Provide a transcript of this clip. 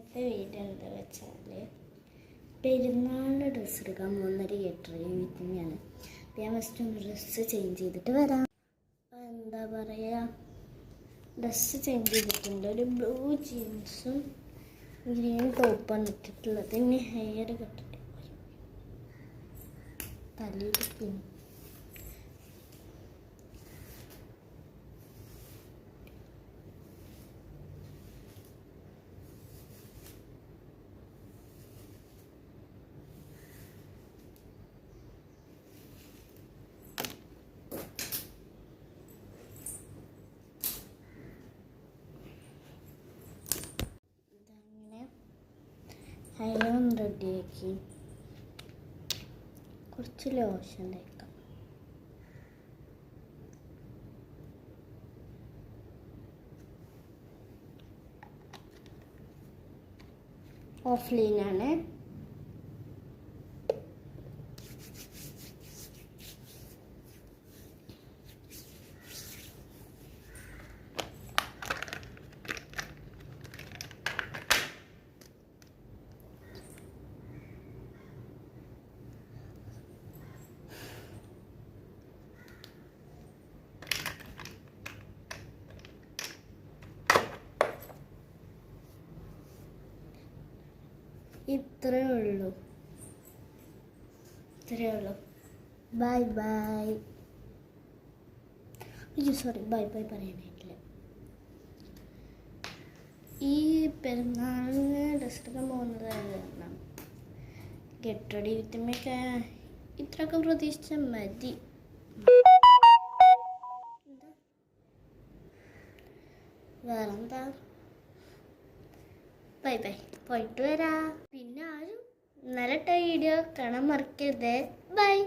ഇന്നത്തെ വീഡിയോ എന്താ വെച്ചാൽ പെരുന്നാളിൻ്റെ ഡ്രസ്സ് എടുക്കാൻ പോകുന്നൊരു മീറ്റിങ്ങാണ്. ഞാൻ ഫസ്റ്റ് ഒന്ന് ഡ്രസ്സ് ചേഞ്ച് ചെയ്തിട്ട് വരാം. എന്താ പറയുക, ഡ്രസ്സ് ചേഞ്ച് ചെയ്തിട്ടുണ്ട്. ഒരു ബ്ലൂ ജീൻസും ഗ്രീൻ ടോപ്പാണ് ഇട്ടിട്ടുള്ളത്. ഇനി ഹെയർ കട്ടിട്ട് തലയിൽ പിൻ ഹെയറും റെഡിയാക്കി കുറച്ച് ലോഷൻ തേക്കാം. ഓഫ്ലൈനാണ്. ഇത്രയേ ഉള്ളൂ. Bye bye. അയ്യോ സോറി, ബൈ ബൈ പറയാനായിട്ടില്ല. ഈ പെരുന്നാളിന് ഡ്രസ്സ് എടുക്കാൻ പോകുന്നത് കാരണം ഗെറ്റ് റെഡി വിത്ത് മീയൊക്കെ ഇത്രയൊക്കെ പ്രതീക്ഷിച്ചാൽ മതി. വേറെന്താ, ബൈ ബൈ, പോയിട്ട് വരാം. പിന്നെ ആരും ഇന്നലത്തെ വീഡിയോ കാണാൻ മറക്കരുത്. ബൈ.